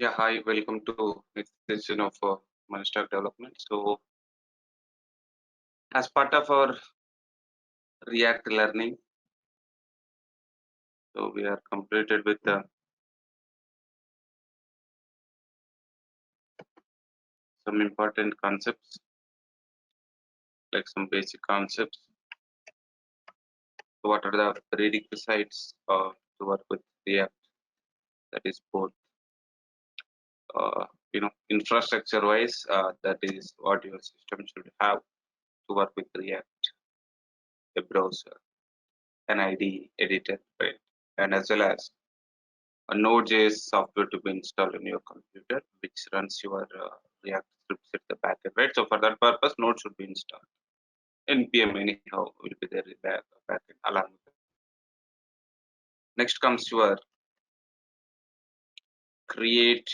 Yeah, hi, welcome to next session of Stack development. So, as part of our React learning, so we are completed with some important concepts, like some basic concepts. So what are the prerequisites to work with React? That is both, uh, infrastructure-wise. That is what your system should have to work with React, a browser, an IDE editor, right? And as well as a Node.js software to be installed in your computer, which runs your React scripts at the backend, right? So for that purpose, Node should be installed. NPM anyhow will be there in the backend along with that. Next comes your create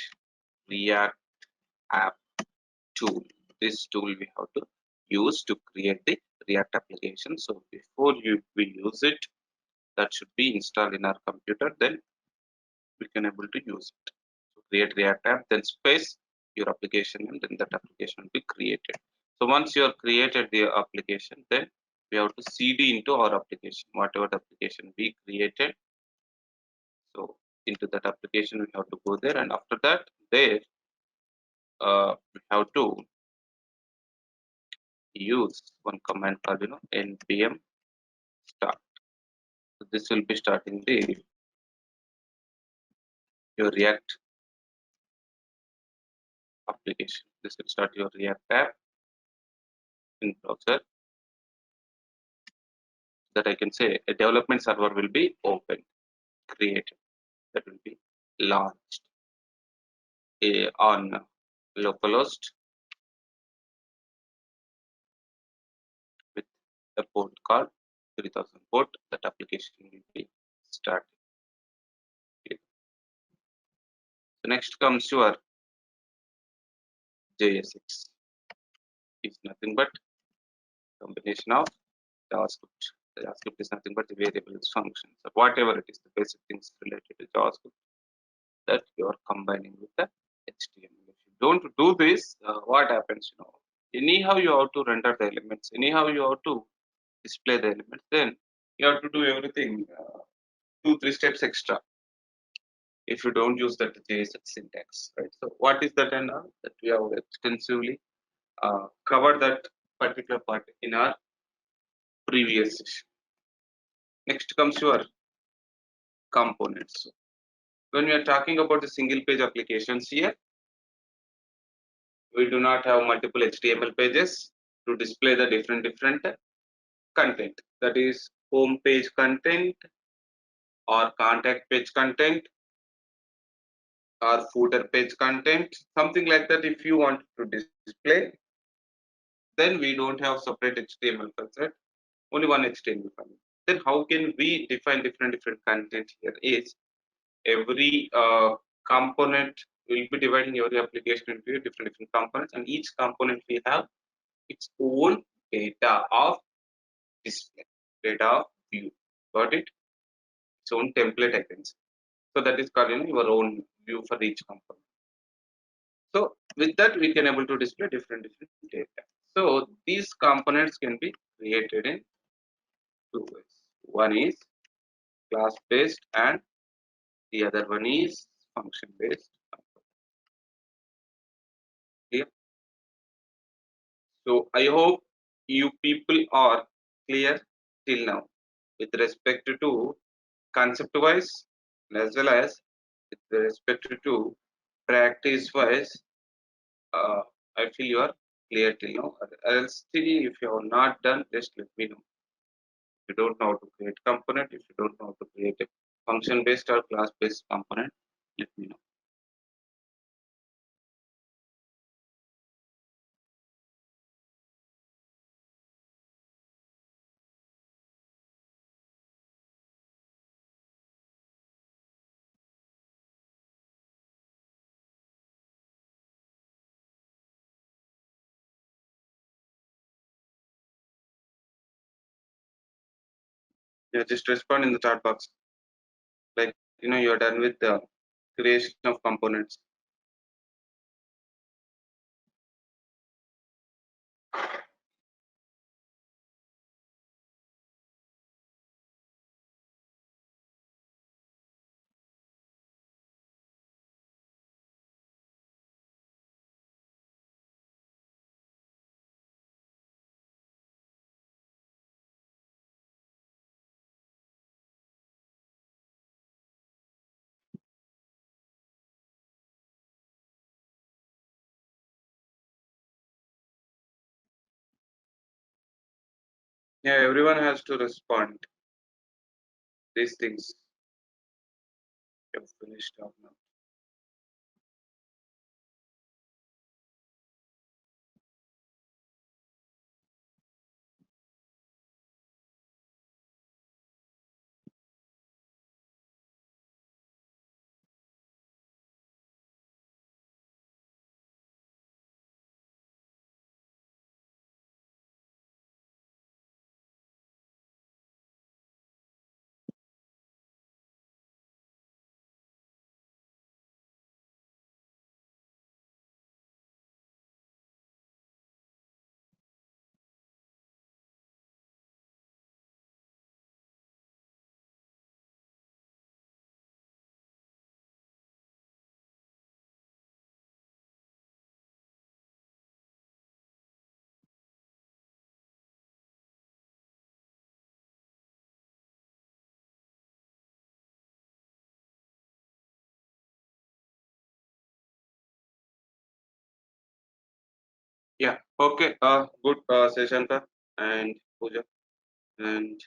React app tool. This tool we have to use to create the React application. So before we use it, that should be installed in our computer. Then we can able to use it. So create React app, then space your application, and then that application will be created. So once you have created the application, then we have to cd into our application, whatever the application we created. So into that application we have to go there, and after that there we have to use one command called npm start. So this will be starting the your React application. This will start your React app in browser. That I can say a development server will be open, created, that will be launched on localhost with a port called 3000 port. That application will be started. Okay. So next comes your JSX. It's nothing but combination of JavaScript. JavaScript is nothing but the variables, functions, or whatever it is, the basic things related to JavaScript that you are combining with the HTML. If you don't do this, what happens? Anyhow you have to render the elements. Anyhow you have to display the elements. Then you have to do everything 2-3 steps extra if you don't use that JSX syntax, right? So what is that and all that we have extensively covered that particular part in our previous session. Next comes your components. When we are talking about the single page applications here, we do not have multiple HTML pages to display the different content. That is home page content or contact page content or footer page content, something like that. If you want to display, then we don't have separate HTML files, right? Only one HTML file. Then how can we define different content here? Is every component will be dividing your application into different components, and each component will have its own data of display, data of view. Got it? Its own template, I can say. So that is called your own view for each component. So with that, we can able to display different data. So these components can be created in two ways. One is class based and the other one is function based. Clear? So I hope you people are clear till now with respect to concept wise as well as with respect to practice wise. I feel you are clear till now. Else still if you are not done, just let me know. If you don't know how to create component, if you don't know how to create a function based or class based component, let me know. Yeah, just respond in the chat box. Like you're done with the creation of components. Yeah, everyone has to respond. These things have finished up now. Yeah. Okay. Good session, sir, and Pooja. And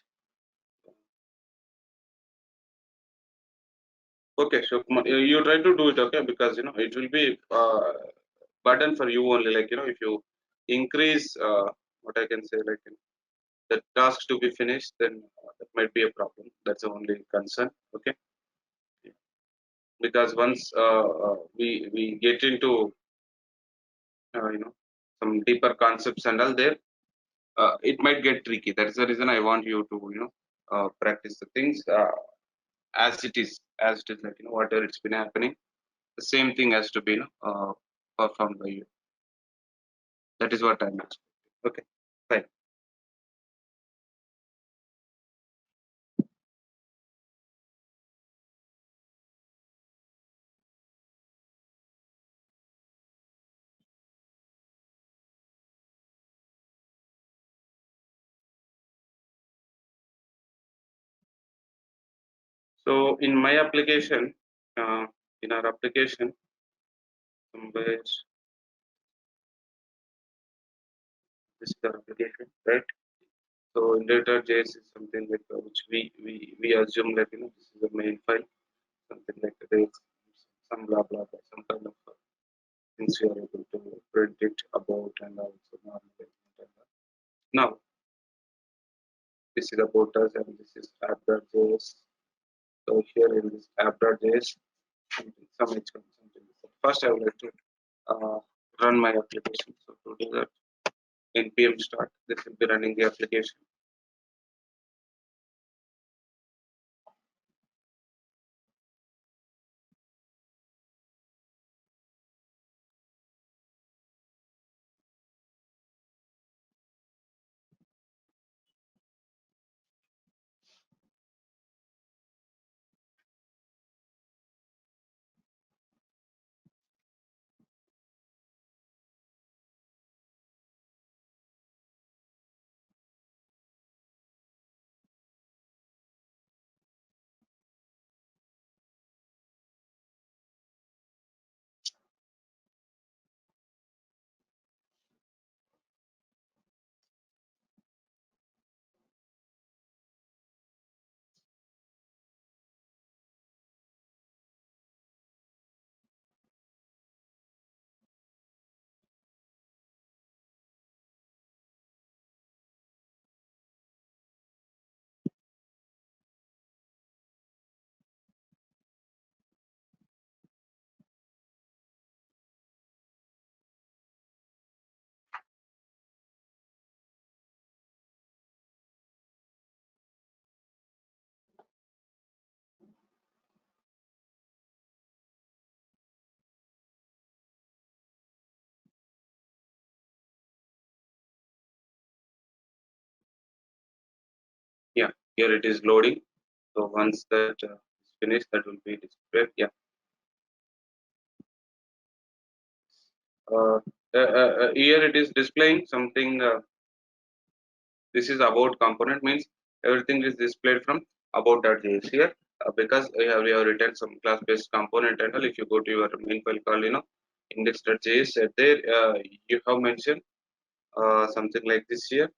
okay, so you try to do it, okay, because it will be burden for you only. Like if you increase what I can say, like the tasks to be finished, then that might be a problem. That's the only concern. Okay, because once we get into uh, you know some deeper concepts and all there, it might get tricky. That's the reason I want you to practice the things as it is, like whatever it's been happening, the same thing has to be performed by you. That is what I'm expecting. Okay, fine. So in my application, uh, in our application, somewhere this is our application, right? So index.js is something like which we assume that this is the main file, something like this, some blah blah blah, some kind of things we are able to print it about and also normal element and all. Now this is about us and this is app.js. So here in this app.js, some HTML, something like that. First, I would like to uh, run my application. So to do that, npm start. This will be running the application. Yeah, here it is loading. So once that is finished, that will be displayed. Yeah. Uh, Here it is displaying something. This is about component means everything is displayed from about.js here because we have written some class based component and all. If you go to your main file called index.js, there you have mentioned something like this here.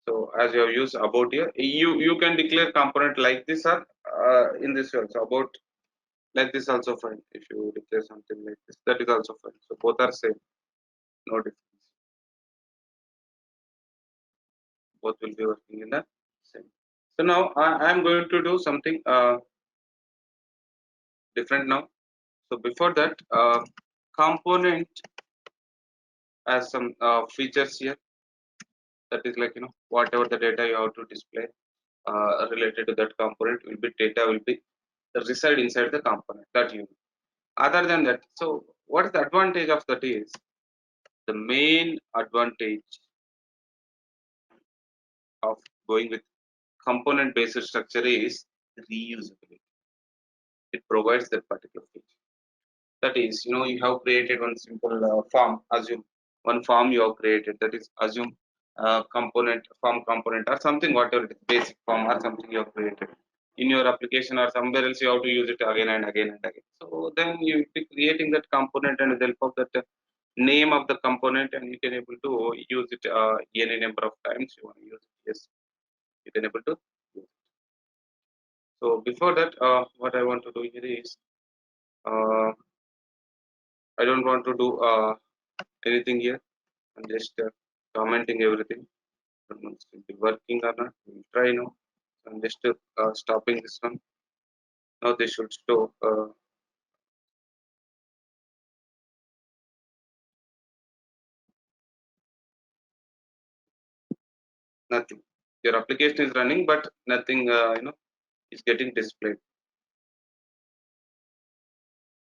So as you have used about here, you can declare component like this or in this also about like this also fine. If you declare something like this, that is also fine. So both are same, no difference. Both will be working in the same. So now I am going to do something different now. So before that, component has some features here. That is like whatever the data you have to display related to that component will be data will be reside inside the component that you. Other than that, so what is the advantage of that is the main advantage of going with component based structure is reusability. It provides that particular feature. That is, you have created one simple form. Assume one form you have created. That is, assume component, form component, or something, whatever it is, basic form or something you have created in your application or somewhere else. You have to use it again and again and again. So then you will be creating that component and with the help of that name of the component, and you can able to use it any number of times you want to use it. Yes, you can able to use it. So before that, what I want to do here is uh, I don't want to do anything here. I'm just commenting everything. I don't know if it will be working or not. We'll try now. So I'm just stopping this one. Now they should show nothing. Your application is running, but nothing is getting displayed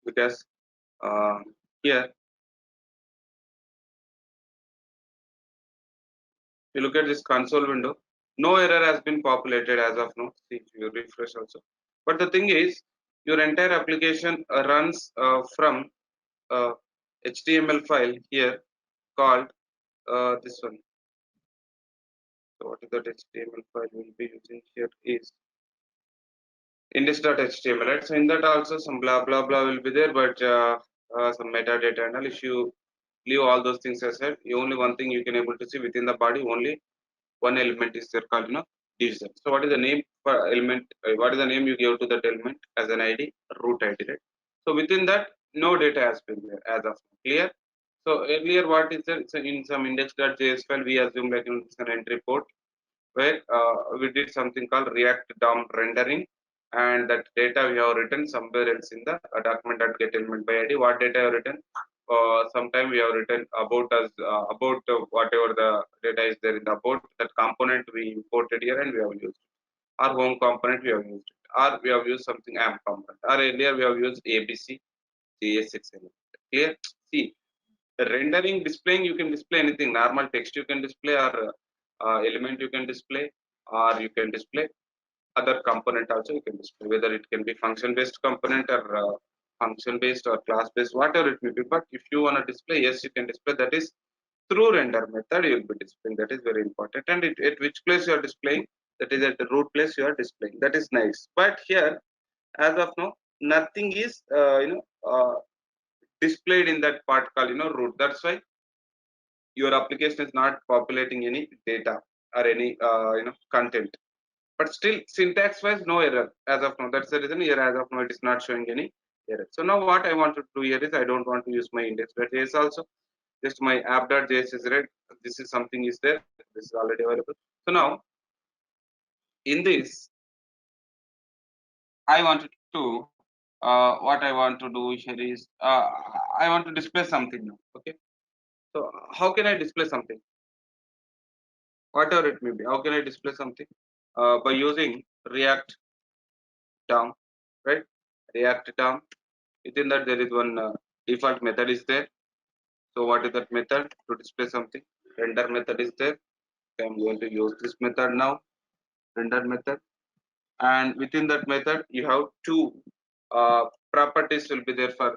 because uh, here you look at this console window. No error has been populated as of now. See, you refresh also. But the thing is, your entire application runs from uh, HTML file here called this one. So what is that HTML file we'll be using here is index.html, right? So in that also some blah blah blah will be there, but some metadata and all. If you leave all those things aside, you only one thing you can able to see within the body, only one element is there called division. So what is the name for element? What is the name you give to that element as an ID? Root ID, right? So within that, no data has been there as of now. Clear. So earlier, what is there? So in some index.js file, we assume like it's an entry port where we did something called React DOM rendering, and that data we have written somewhere else in the document.get element by ID. What data you have written? Sometime we have written about us about whatever the data is there in the about that component we imported here and we have used. Our home component we have used it, or we have used something AMP component, or earlier we have used ABC JS6 element. Clear? See, rendering displaying you can display anything, normal text you can display, or element you can display, or you can display other component also you can display, whether it can be function based component or function based or class based, whatever it may be. But if you want to display, yes, you can display. That is through render method you will be displaying. That is very important. And at which place you are displaying, that is at the root place you are displaying. That is nice. But here as of now nothing is displayed in that part called root. That's why your application is not populating any data or any content. But still syntax wise no error as of now. That's the reason here as of now it is not showing any error. So now what I want to do here is I don't want to use my index.js also, just my app.js is read. This is something is there, this is already available. So now in this I wanted to what I want to do here is I want to display something now. Okay, so how can I display something, whatever it may be? How can I display something? By using React DOM, right? React DOM. Within that, there is one default method is there. So what is that method to display something? Render method is there. I'm going to use this method now. Render method, and within that method, you have two properties will be there for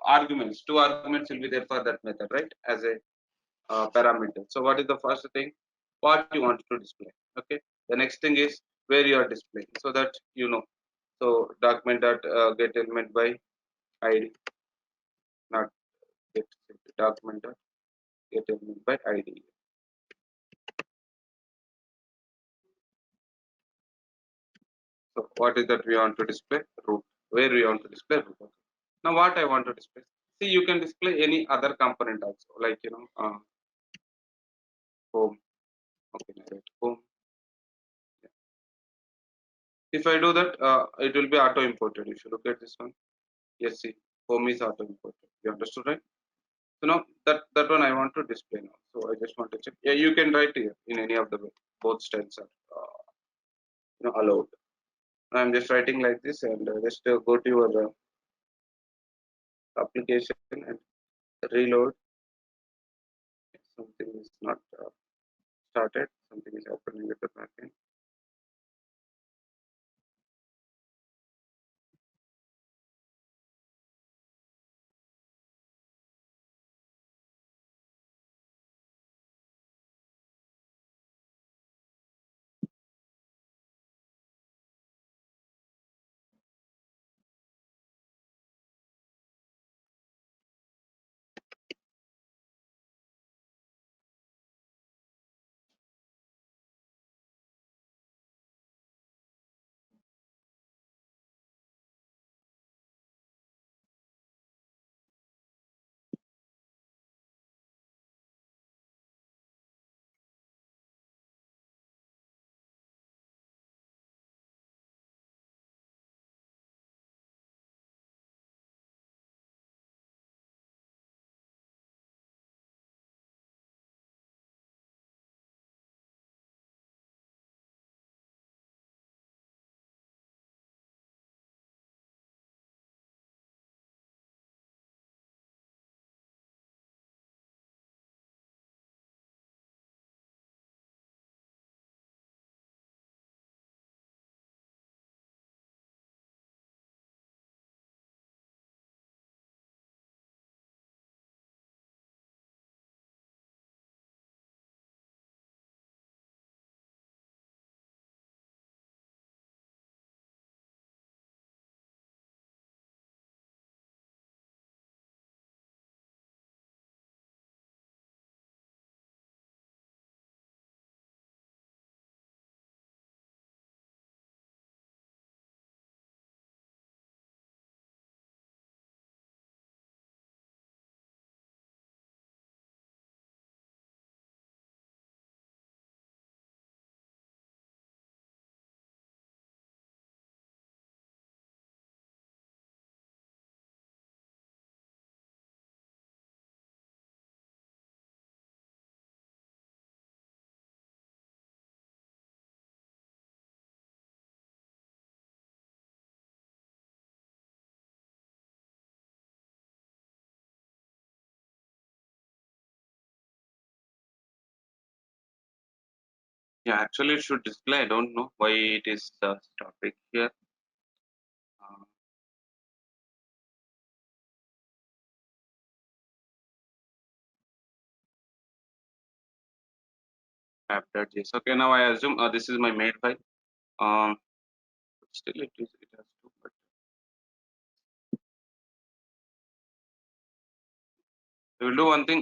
arguments. Two arguments will be there for that method, right? As a parameter. So what is the first thing? What you want to display. Okay. The next thing is where you are displaying, so that you know. So document dot get element by ID, not get document dot get element by ID. So what is that we want to display? Root. Where we want to display root. Okay. Now what I want to display? See, you can display any other component also, like home. Okay, now write home. If I do that, it will be auto imported. If you look at this one, yes, see, home is auto imported. You understood, right? So now that one I want to display now. So I just want to check. Yeah, you can write here in any of the way. Both styles are allowed. I'm just writing like this, and just go to your application and reload. Something is not started. Something is happening with the backend. Yeah, actually it should display. I don't know why it is stopping here. Uh, app.js. Okay, now I assume this is my made file. Um, Still it has to. But we will do one thing.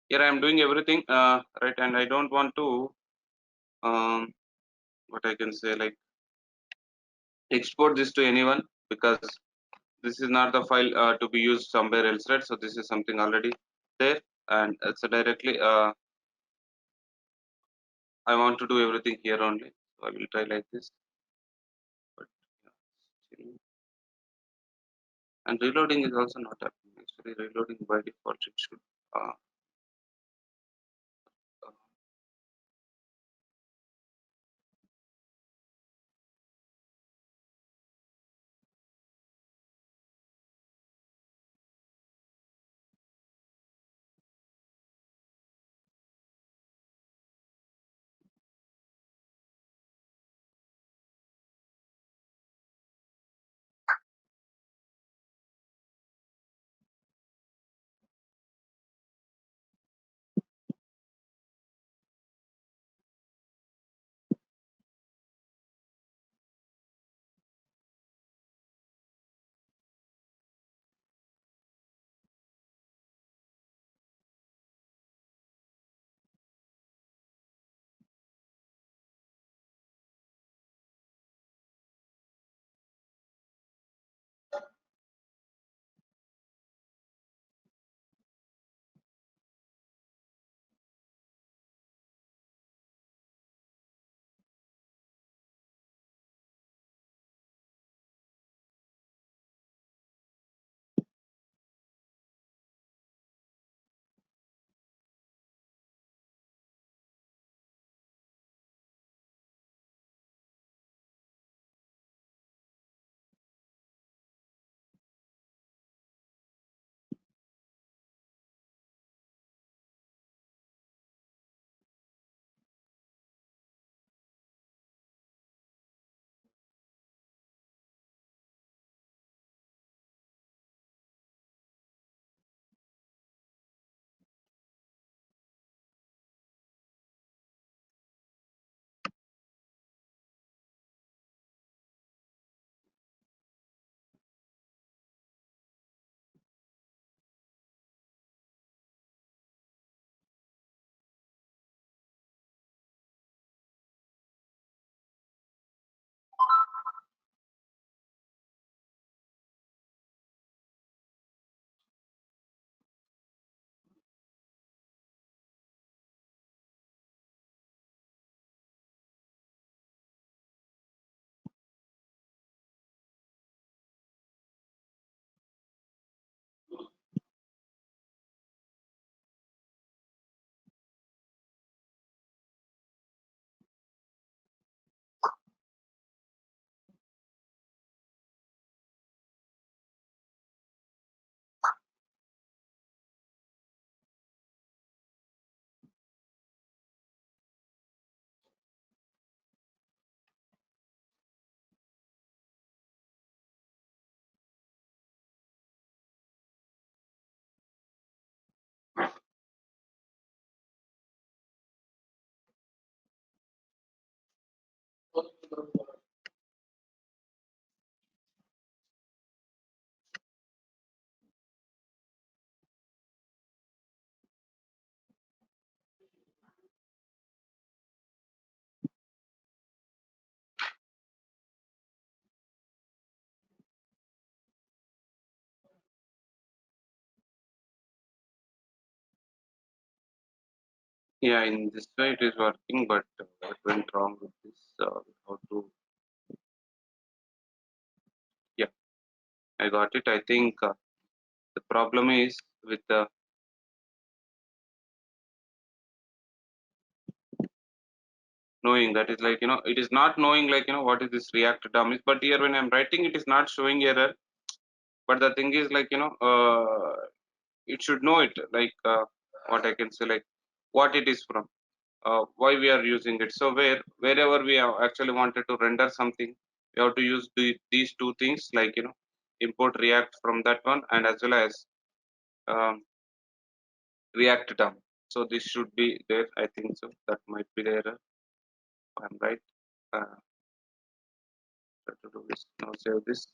Here I am doing everything right, and I don't want to what I can say, like, export this to anyone, because this is not the file to be used somewhere else, right? So this is something already there, and it's directly I want to do everything here only. So I will try like this, but yeah, still. And reloading is also not happening. Actually, reloading by default it should. Uh, uh, Yeah, in this way it is working, but what went wrong with this? How to? Yeah, I got it. I think the problem is with the knowing, that is like, it is not knowing, like, what is this React DOM is. But here when I'm writing, it is not showing error. But the thing is, like, it should know it, like, what I can say, like, what it is from, why we are using it. So wherever we have actually wanted to render something, we have to use these two things, like, import React from that one, and as well as um, React DOM. So this should be there. I think so. That might be the error. I'm right. Uh, try to do this now. Save this.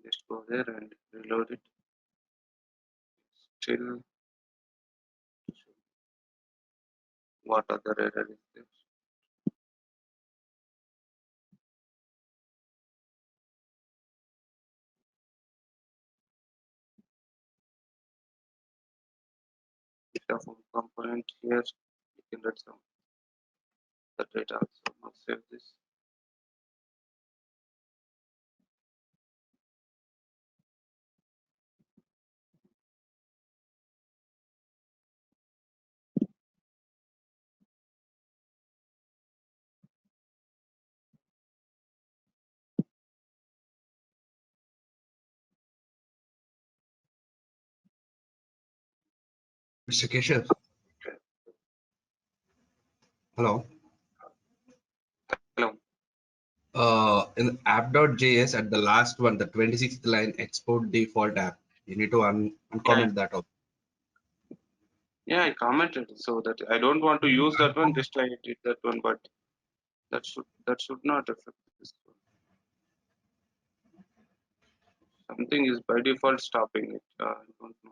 Just go there and reload it. Still, what other error is there? Data from component here. You can write some the data also. Now save this. Mr. Keshav, Okay. hello. Hello. In app.js at the last one, the 26th line, export default app. You need to Yeah, uncomment that. yeah, I commented so that I don't want to use that one, just like I did that one, but that should not affect this one. Something is by default stopping it. I don't know.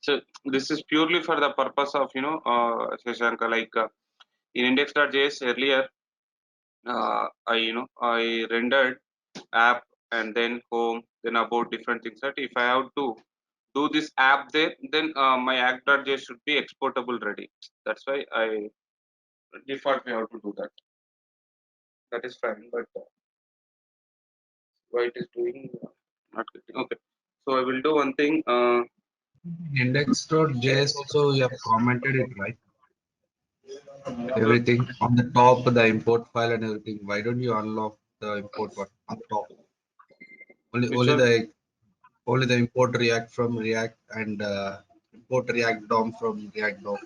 So this is purely for the purpose of, Shashanka, like, in index.js earlier, I rendered app and then home, then about different things. That if I have to do this app there, then my app.js should be exportable ready. That's why I default we have to do that. That is fine, but why it is doing not getting okay. So I will do one thing. Index.js also you have commented it, right? So Everything on the top, the import file and everything. Why don't you unlock the import one on top? Only which only one? the only the import React from React and import React DOM from React DOM.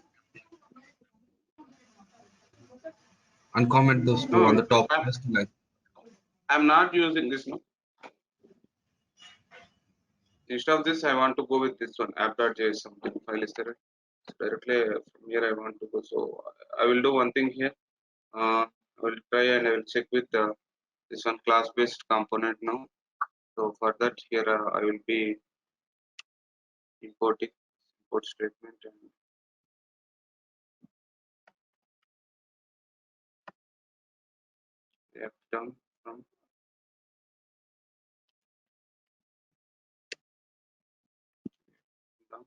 Uncomment those two on No, the top. I'm, Just like I'm not using this. No, instead of this, I want to go with this one app.js. Something file is there. Directly from here I want to go. So I will do one thing here. I will try and I will check with this one class based component now. So for that here I will be importing import statement and React down from down.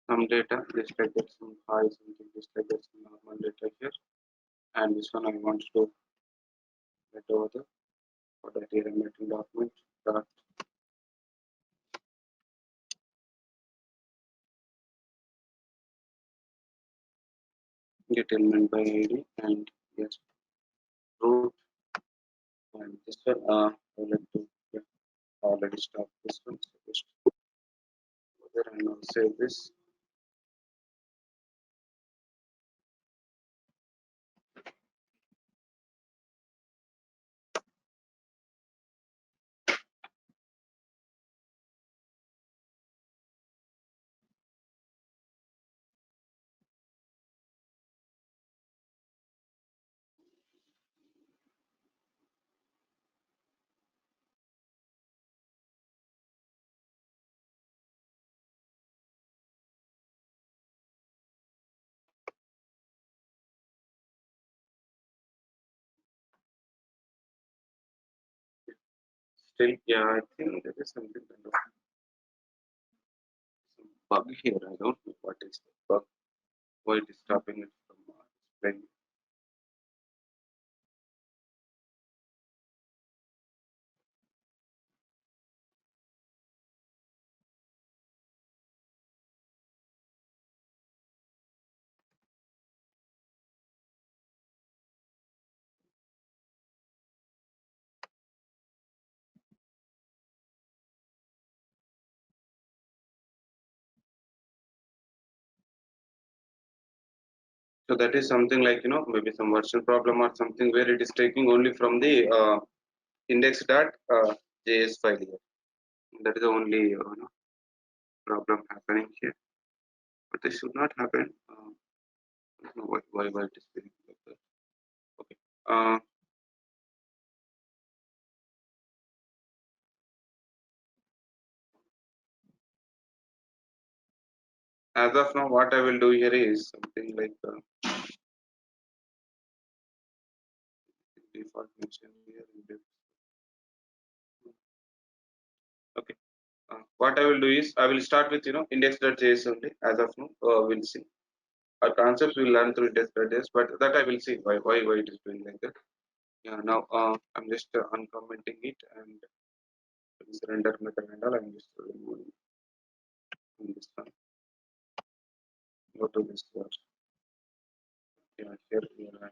Some data just like that, some hi, something just like that, some normal data here. And this one I want to get over the for that here I'm writing document dot get element by ID and yes root and this one I would like to yeah. already stopped this one. So just go there and now save this. Still, yeah, I think there is something kind of some bug here. I don't know what is the bug. Why it is stopping it from displaying. So that is something like maybe some version problem or something where it is taking only from the index.js file here. That is the only problem happening here. But this should not happen. I don't know why it is feeling like that. Okay. As of now, what I will do here is something like default mention here. Okay. What I will do is I will start with index.js only. As of now, we'll see. Our concepts we'll learn through index.js, but that I will see why it is doing like that. Yeah. Now I'm just uncommenting it and this render method and all. I'm just removing this one. Go to this. Yeah. Here and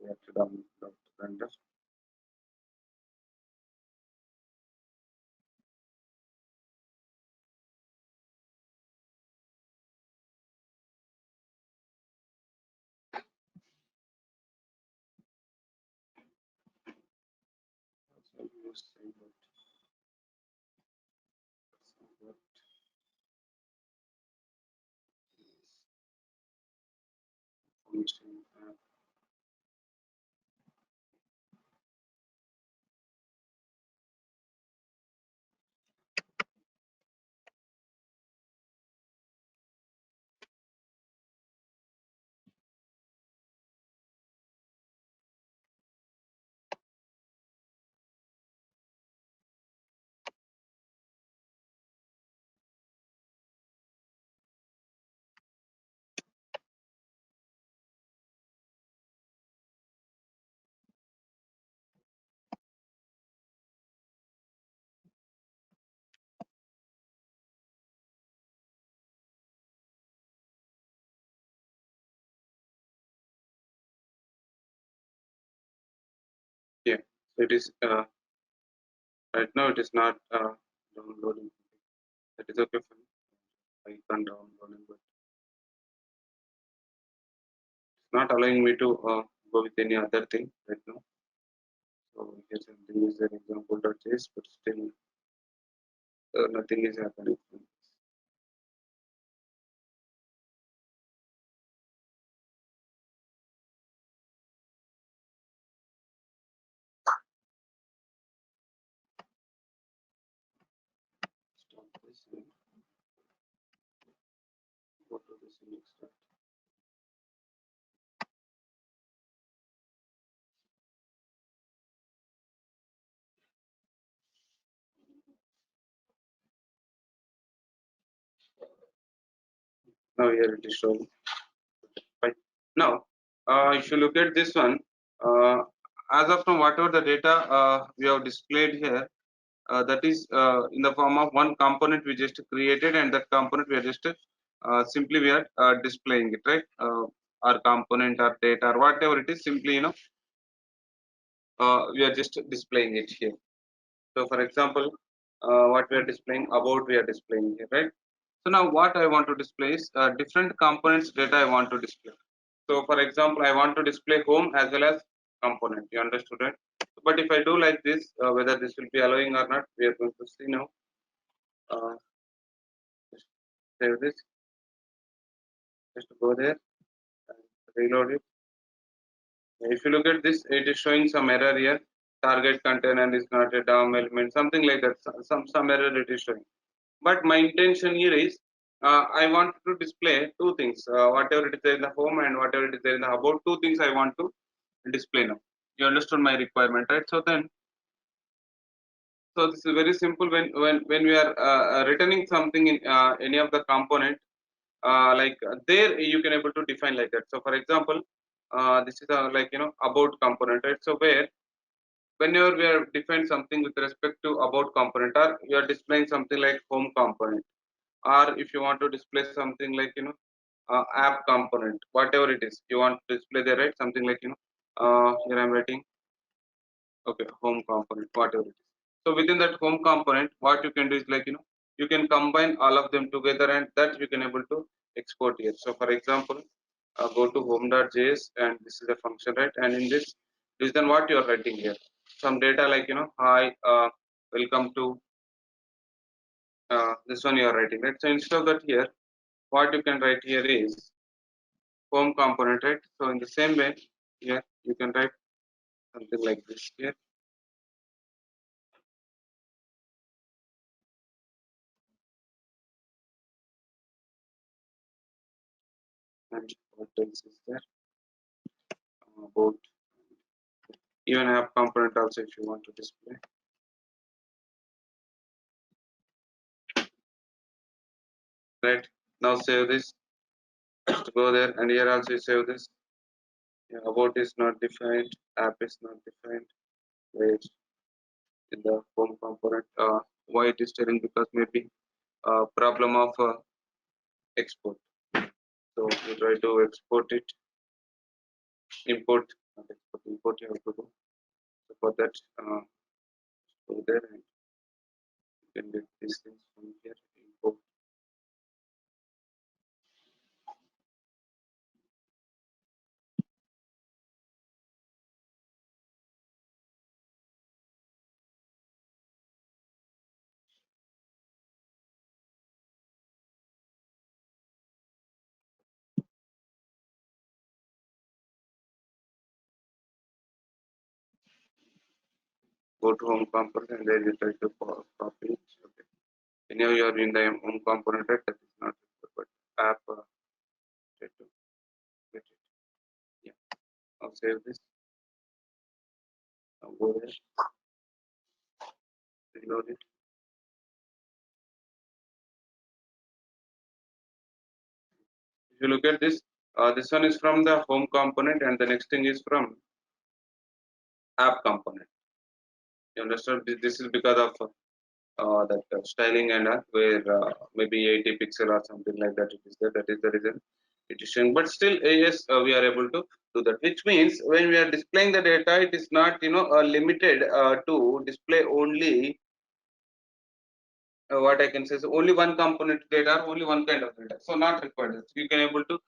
we have to download render. So you say what information. Yeah. So it is right now it is not downloading. That is okay for me. I can download it, but it's not allowing me to go with any other thing right now. So here's something is an example.js, but still nothing is happening. Stop this and go to this next step. Now here it is showing. Fine. Now, if you look at this one, uh, as of now, whatever the data we have displayed here, that is in the form of one component we just created, and that component we are just simply we are displaying it, right? Our component, our data, or whatever it is, simply we are just displaying it here. So for example, what we are displaying, about we are displaying here, right? So now what I want to display is different components data I want to display. So for example, I want to display home as well as component. You understood, right? But if I do like this, whether this will be allowing or not, we are going to see now. Uh, just save this, just go there and reload it. If you look at this, it is showing some error here. Target container is not a DOM element, something like that. Some error it is showing. But my intention here is I want to display two things. Whatever it is there in the home and whatever it is there in the about, two things I want to display now. You understood my requirement, right? So then, so this is very simple. When we are returning something in any of the component, there you can able to define like that. So for example, this is a like about component, right? So where whenever we are define something with respect to about component, or you are displaying something like home component, or if you want to display something like app component, whatever it is you want to display there, right? Something like here I'm writing, okay, home component, whatever it is. So within that home component, what you can do is like you can combine all of them together, and that you can able to export here. So for example, go to home.js, and this is a function, right? And in this then what you are writing here, some data like hi, welcome to this one you are writing, right? So instead of that here, what you can write here is home component, right? So in the same way, here you can write something like this here, and what else is there about, even app component also if you want to display, right? Now save this, just go there, and here also you save this. Yeah, about is not defined, app is not defined, wait, in the home component. Why it is telling, because maybe problem of export. So you try to export it, import, not export, import you have to do. So for that, go there and you can get these things from here. Import, go to home component, and then you try to copy it. Okay. Whenever you are in the home component, right, that is not required, but app, try to get it. Yeah. I'll save this. Now go there, reload it. If you look at this one is from the home component, and the next thing is from app component. You understand? This is because of that styling, and where maybe 80 pixel or something like that it is there. That is the reason it is showing. But still, yes, we are able to do that. Which means when we are displaying the data, it is not limited to display only what I can say is only one component data, or only one kind of data. So not required. You can able to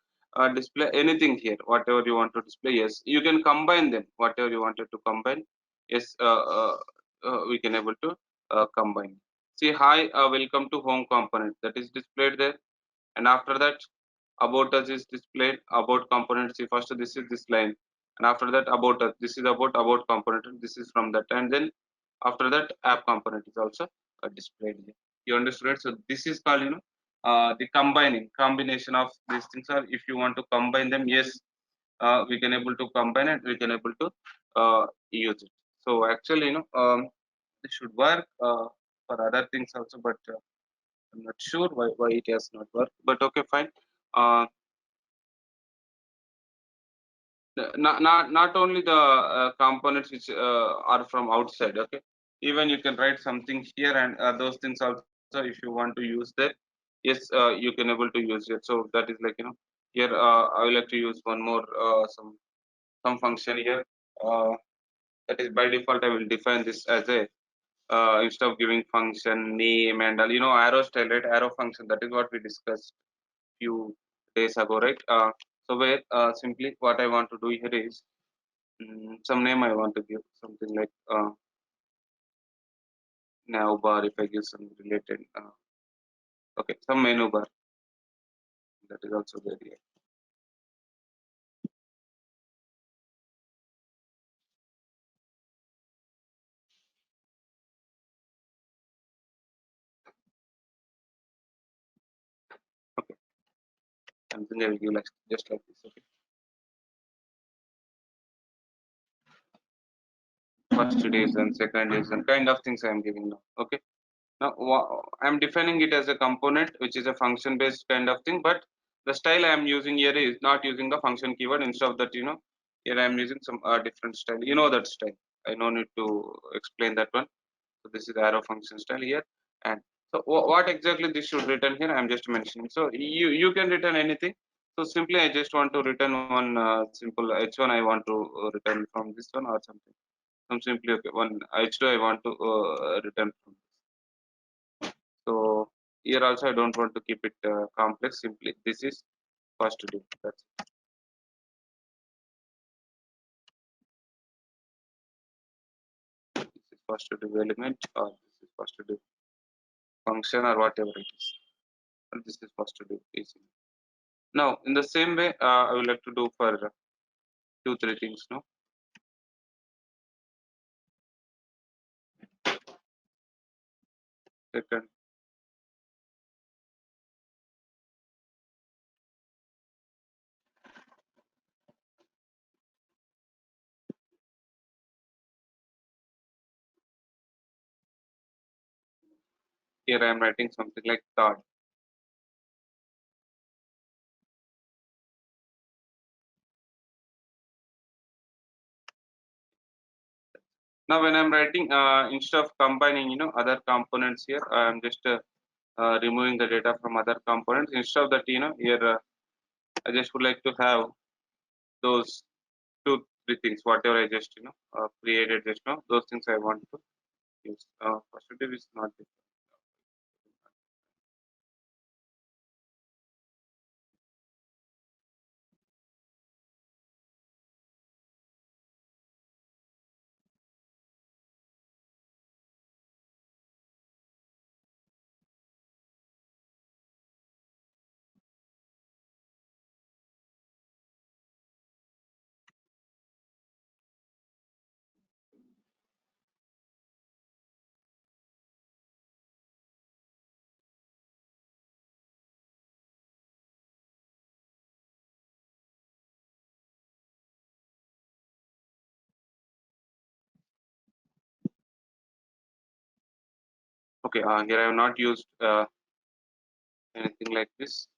display anything here, whatever you want to display. Yes, you can combine them, whatever you wanted to combine. Yes, we can able to combine. See, hi, welcome to home component, that is displayed there, and after that, about us is displayed. About component. See, first this is this line, and after that about us. This is about component. This is from that, and then after that app component is also displayed here. You understood? So this is called the combination of these things. Are if you want to combine them, yes, we can able to combine it. We can able to use it. So actually, this should work for other things also, but I'm not sure why it has not worked. But okay, fine. Uh, not only the components which are from outside, okay, even you can write something here, and those things also if you want to use that, yes, you can able to use it. So that is like here I will like to use one more some function here, uh, that is by default I will define this as a instead of giving function name and all, arrow style, right? Arrow function, that is what we discussed few days ago, right? So where simply what I want to do here is some name I want to give something like nav bar. If I give some related, okay, some menu bar, that is also very. Okay, something I will give like just like this. Okay, first days and second days and kind of things I am giving now. Okay. Now, I'm defining it as a component, which is a function based kind of thing, but the style I am using here is not using the function keyword. Instead of that, here I am using some different style. You know that style. I no need to explain that one. So this is the arrow function style here. And so what exactly this should return here, I'm just mentioning. So you can return anything. So simply I just want to return one simple h1 I want to return from this one or something. Some simply okay, one h2 I want to return from. So here also I don't want to keep it complex. Simply this is first to do. That's it. This is first to do element, or this is first to do function, or whatever it is. And this is first to do easy. Now in the same way, I would like to do for two three things. No, second, here I am writing something like third. Now when I'm writing, instead of combining other components here, I'm just removing the data from other components. Instead of that, here I just would like to have those two three things whatever I just created just now, those things I want to use. Positive is not different. Okay, here I have not used anything like this.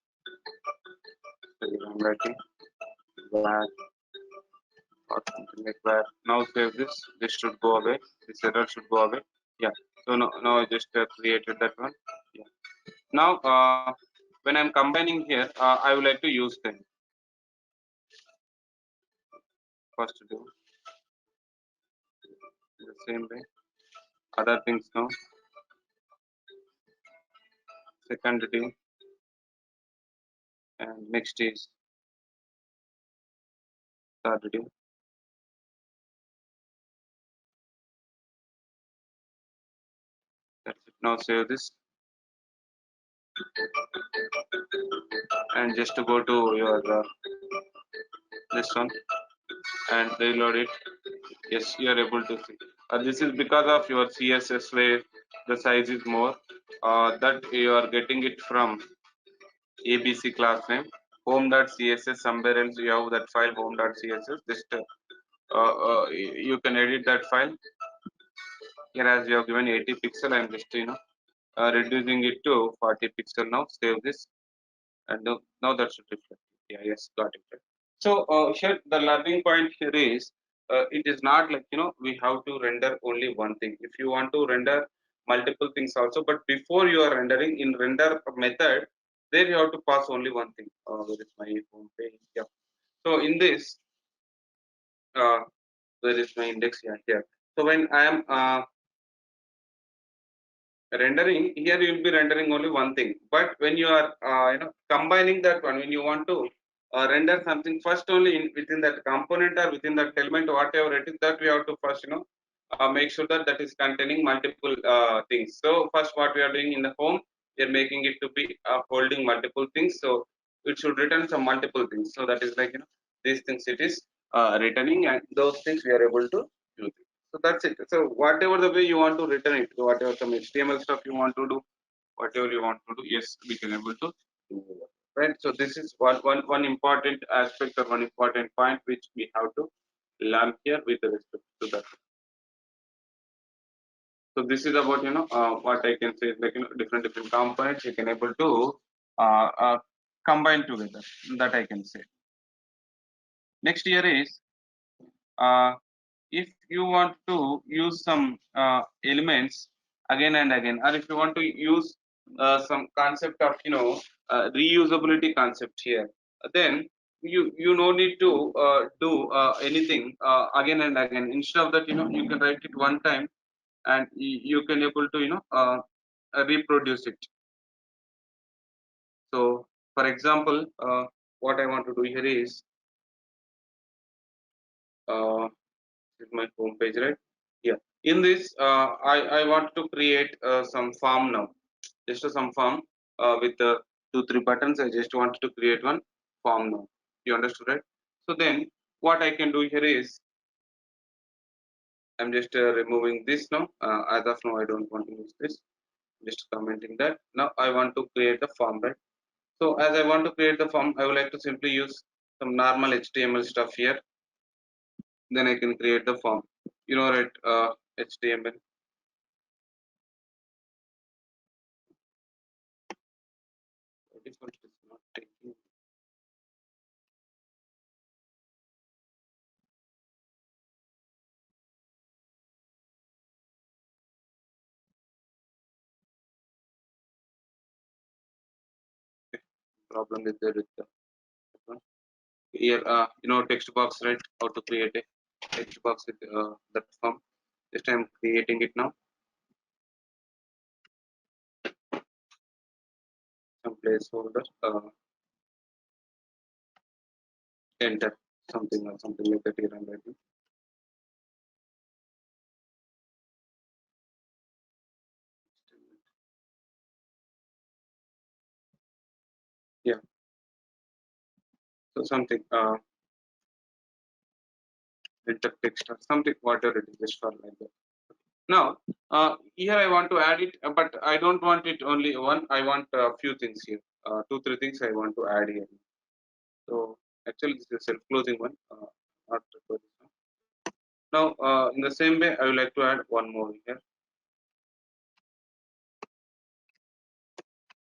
So here I'm writing where or something like where. Now save this. This should go away. This error should go away. Yeah. So now I just created that one. Yeah. Now when I'm combining here, I would like to use them first to do the same way. Other things now. Second to do, and next is third to do. That's it. Now save this and just to go to your this one and reload it. Yes, you are able to see. This is because of your CSS where the size is more. That you are getting it from ABC class name. Home.css, somewhere else you have that file home.css. Just you can edit that file. Here as you have given 80 pixel, I am just reducing it to 40 pixel now. Save this and now that should reflect. Yeah, yes, got it. So here the learning point here is it is not like we have to render only one thing. If you want to render multiple things also, but before you are rendering in render method, there you have to pass only one thing. Where is my home page? Yeah. So in this, uh, where is my index? Yeah, here. So when I am rendering here you will be rendering only one thing, but when you are combining that one, when you want to render something first only within that component or within that element, whatever it is, that we have to first make sure that that is containing multiple things. So first what we are doing in the home, we are making it to be holding multiple things, so it should return some multiple things. So that is like these things it is returning, and those things we are able to use it. So that's it. So whatever the way you want to return it, whatever some HTML stuff you want to do, whatever you want to do, yes, we can able to do that. Right. So this is one important aspect or one important point which we have to learn here with respect to that. So this is about what I can say is like different components you can able to combine together. That I can say. Next here is if you want to use some elements again and again, or if you want to use some concept of reusability concept here, then you no need to do anything again and again. Instead of that, you can write it one time, and you can able to reproduce it. So for example, what I want to do here is this is my home page, right? Yeah. In this, I want to create some form now. Just some form with 2 3 buttons. I just want to create one form now. You understood, right? So then, what I can do here is I'm just removing this now. As of now, I don't want to use this. Just commenting that. Now I want to create the form, right? So as I want to create the form, I would like to simply use some normal HTML stuff here. Then I can create the form. Right? HTML. By default, it's not taking problem with there with the one. Here. Text box, right? How to create a text box with that form. Just I'm creating it now. Some placeholder. Enter something or something like that here I'm writing. Yeah. So something. Enter text or something. Whatever it is, just for like that. Now, here I want to add it, but I don't want it only one. I want a few things here. 2 3 things I want to add here. So actually, this is a self-closing one. Not for this one. Now, in the same way, I would like to add one more here.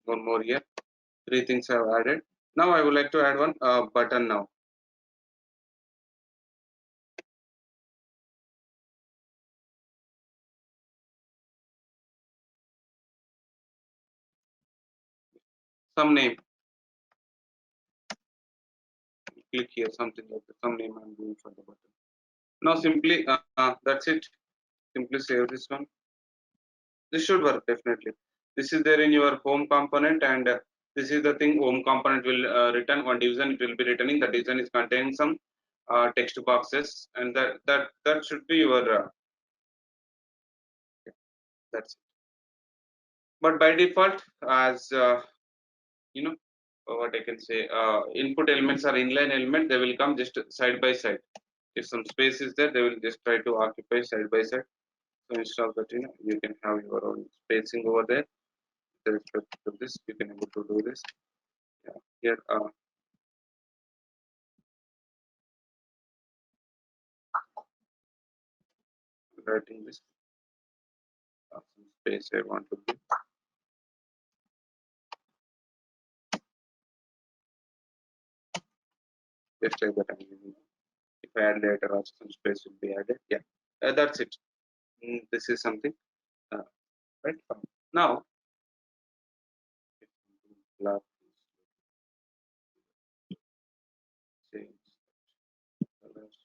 One more here. 3 things I have added. Now, I would like to add one button now. Some name. Click here, something like that. Some name I'm doing for the button. Now, simply that's it. Simply save this one. This should work definitely. This is there in your home component, and this is the thing home component will return one division. It will be returning. The division is containing some text boxes, and that should be your that's it. But by default, as you know what I can say, input elements are inline element. They will come just side by side. If some space is there, they will just try to occupy side by side. So instead of that, you can have your own spacing over there. With respect to this, you can able to do this. Yeah. Here, writing this some space I want to give. Just like that I'm giving. If I add later, also some space will be added. Yeah, that's it. This is something uh, right now. Black, change colors.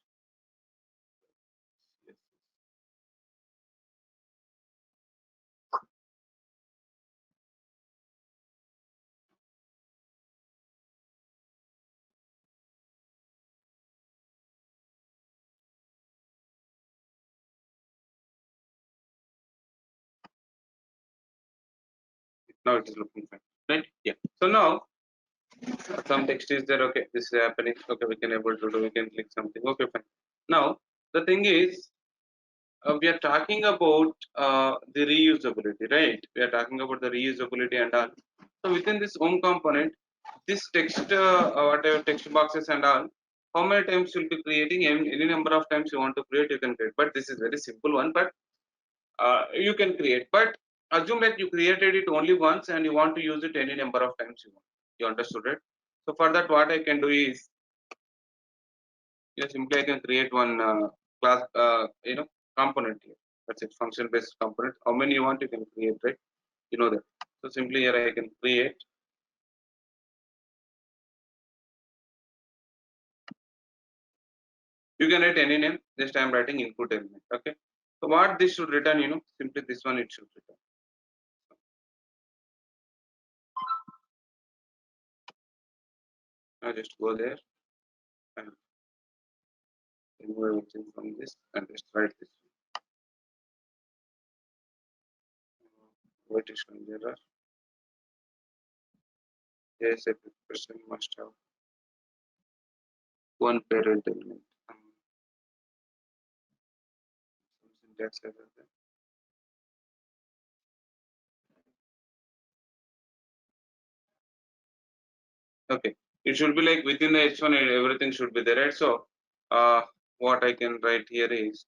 Yes. Now it is looking fine, right? Yeah. So now some text is there. Okay, this is happening. Okay, we can able to do. We can click something. Okay, fine. Now the thing is, we are talking about the reusability, right? We are talking about the reusability and all. So within this home component, this text, whatever text boxes and all, how many times you'll be creating? Any number of times you want to create, you can create. But this is very simple one. But you can create. But assume that you created it only once and you want to use it any number of times you want. You understood it? So for that, what I can do is, simply I can create one class, component here. That's it, function based component. How many you want, you can create, right? You know that. So simply here I can create. You can write any name. Just I am writing input element. Okay. So what this should return, simply this one it should return. Now just go there and remove everything from this and just write this. What is showing error? Yes, a person must have one parent element. Some syntax error there. Okay, it should be like within the H1, everything should be there, right? So, what I can write here is,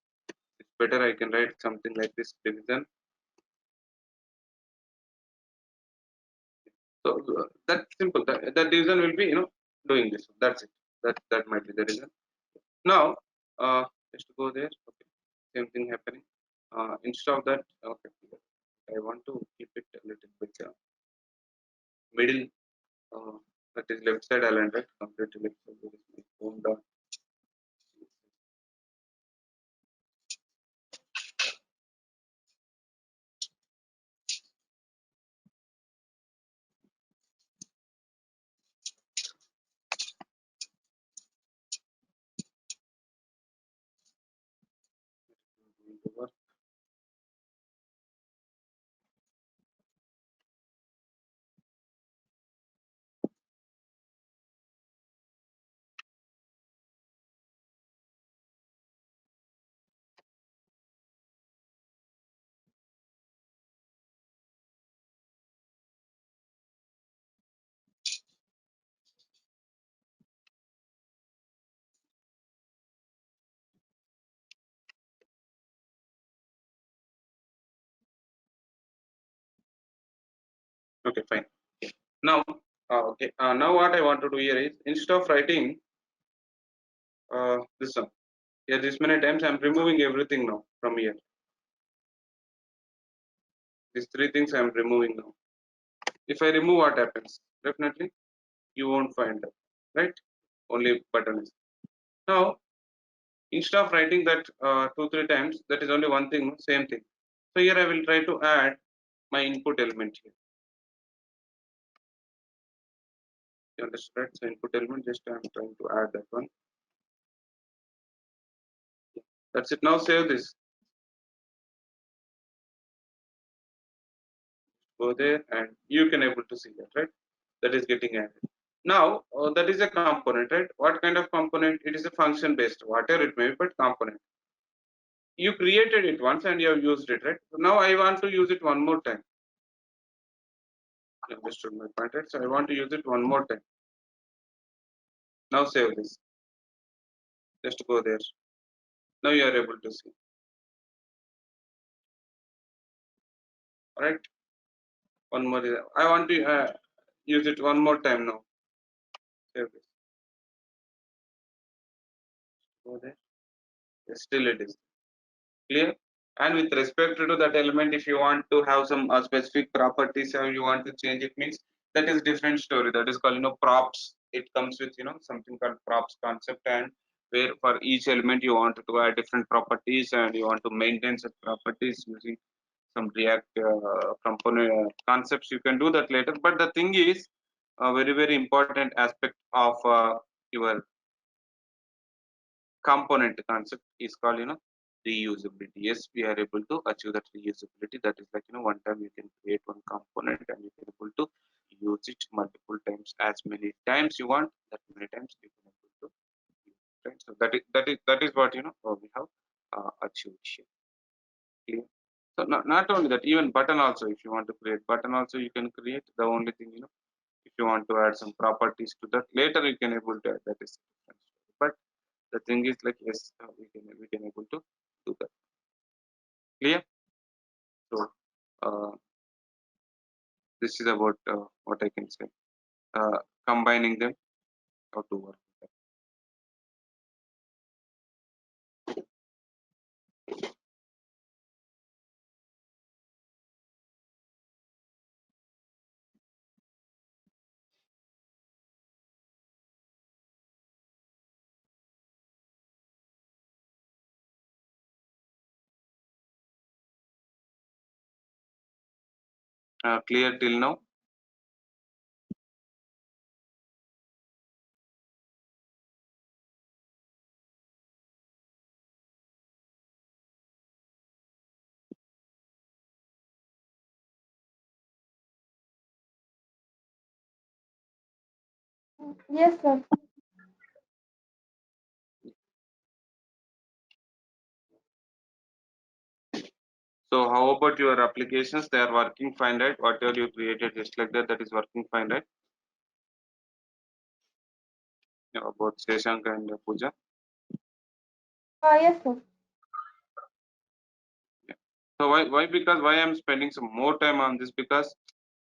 it's better I can write something like this division. So that's simple. That division will be, doing this. That's it. That might be the reason. Now, just go there. Okay, same thing happening. Instead of that, okay, I want to keep it a little bit middle. Uh, that is left side aligned, right? Completely left side. There is my home dot. Okay, fine. Now, okay. Now what I want to do here is, instead of writing this one here this many times, I'm removing everything now from here. These three things I'm removing now. If I remove, what happens? Definitely, you won't find that, right? Only button is. Now, instead of writing that 2 3 times, that is only one thing, same thing. So here I will try to add my input element here. You understand? Right? So input element, just I'm trying to add that one. That's it. Now save this. Go there and you can able to see that, right? That is getting added. Now that is a component, right? What kind of component? It is a function based, whatever it may be, but component. You created it once and you have used it, right? So now I want to use it one more time. You understood my point, right? So I want to use it one more time. Now save this. Just go there. Now you are able to see. All right. One more. I want to use it one more time now. Save this. Go there. Yes, still it is clear. And with respect to that element, if you want to have some specific properties or you want to change it, means that is different story. That is called props. It comes with something called props concept, and where for each element you want to add different properties and you want to maintain such properties using some React component concepts. You can do that later. But the thing is, a very important aspect of your component concept is called reusability. Yes, we are able to achieve that reusability. That is like, one time you can create one component and you can able to use it multiple times. As many times you want, that many times you can able to use it, right? So that is what, we have achieved here. Clear? So not only that, even button also, if you want to create button also, you can create. The only thing, if you want to add some properties to that, later you can able to add. That is different story. But the thing is like, yes, we can able to do that. Clear? So this is about what I can say. Combining them, how to work. Clear till now? Yes, sir. So how about your applications? They are working fine, right? Whatever you created just like that, that is working fine, right? Yeah, about Shashank and Pooja. Yes, sir. Yeah. So why because why I'm spending some more time on this, because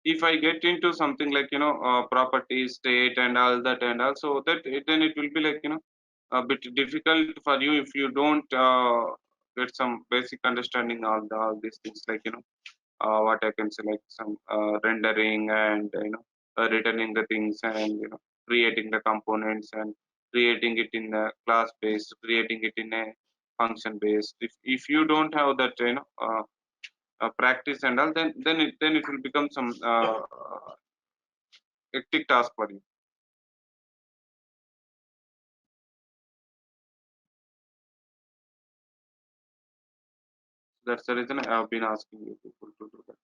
if I get into something like, property, state and all that, and also that then it will be like, a bit difficult for you if you don't get some basic understanding of all these things, like, what I can say, like some rendering and, returning the things, and, creating the components and creating it in a class base, creating it in a function base. If you don't have that, practice and all, then it will become some hectic task for you. That's the reason I have been asking you people to do that.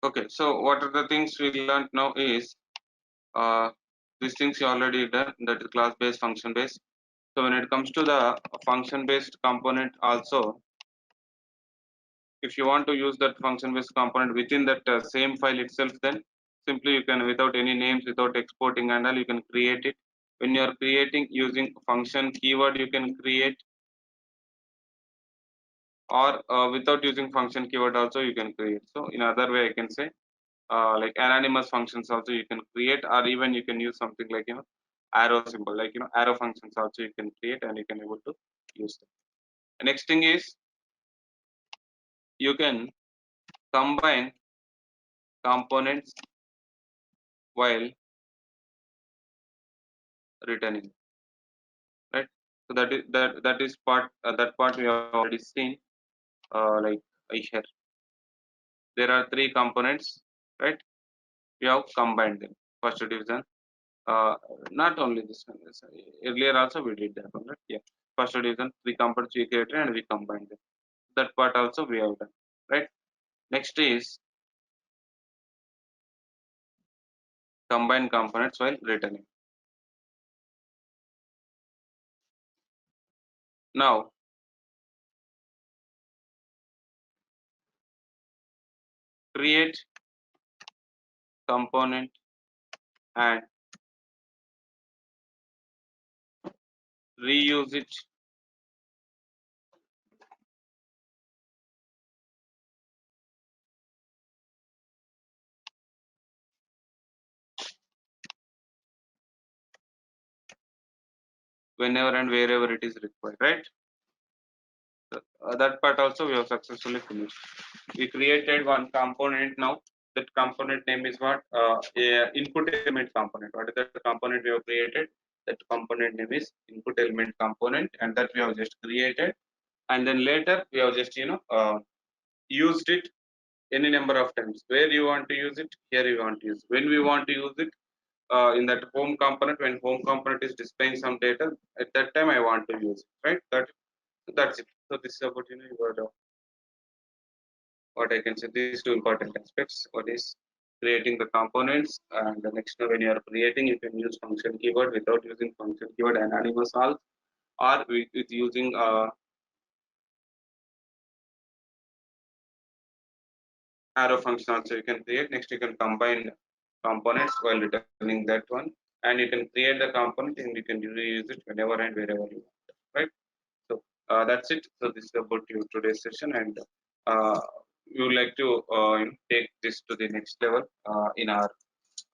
Okay, so what are the things we learned now is, uh, these things you already done, that is class based, function based. So when it comes to the function based component also, if you want to use that function based component within that same file itself, then simply you can, without any names, without exporting and all, you can create it. When you are creating using function keyword, you can create, or without using function keyword also you can create. So in other way I can say, like anonymous functions also you can create, or even you can use something like, arrow symbol, like, arrow functions also you can create and you can able to use them. The next thing is, you can combine components while returning, right? So that is part, that part we have already seen. Like here there are three components, right? We have combined them. First division, uh, not only this one, earlier also we did that one, right? Yeah, first division, three components we created and we combined them. That part also we have done, right? Next is combine components while returning. Now create component and reuse it whenever and wherever it is required, right? That part also we have successfully finished. We created one component now. That component name is what? A input element component. What is that component we have created? That component name is input element component, and that we have just created. And then later we have just, used it any number of times. Where you want to use it, here you want to use. When we want to use it, in that home component, when home component is displaying some data, at that time I want to use it, right? That's it. So this is about your what I can say. These two important aspects. What is creating the components, and the next when you are creating, you can use function keyword. Without using function keyword, anonymous all, or with using arrow function also you can create. Next, you can combine components while returning that one, and you can create the component and you can reuse it whenever and wherever you want, right? So that's it. So this is about your today's session, and we would like to take this to the next level in our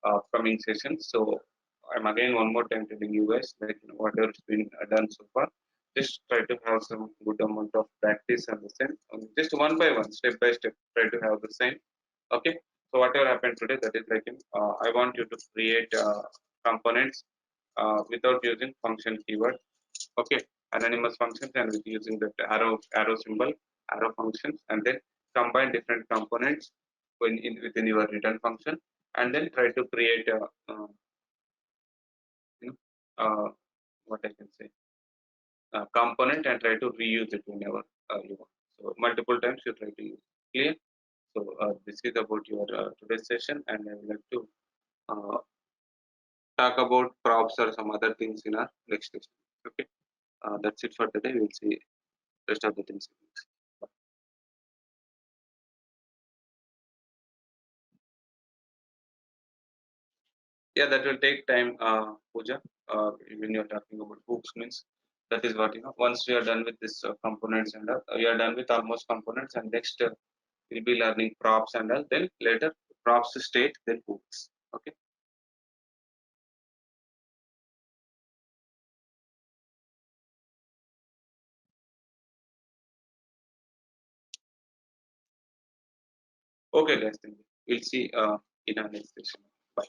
upcoming sessions. So I'm again one more time telling you guys, like whatever's been done so far, just try to have some good amount of practice and the same. Just one by one, step by step, try to have the same. Okay. So whatever happened today, that is like I want you to create components without using function keyword. Okay, anonymous functions and with using the arrow symbol, arrow functions, and then combine different components within your return function, and then try to create a you know, what I can say component and try to reuse it whenever you want. So multiple times you try to use. Clear? So this is about your today's session, and I would like to uh, talk about props or some other things in our next session. Okay, that's it for today. We'll see rest of the things. Yeah, that will take time, Pooja. When you're talking about hooks, means that is what Once we are done with this components and we are done with almost components, and next we'll be learning props and all. Then later props state, then hooks. Okay. Okay, guys. Then we'll see in our next session. Bye.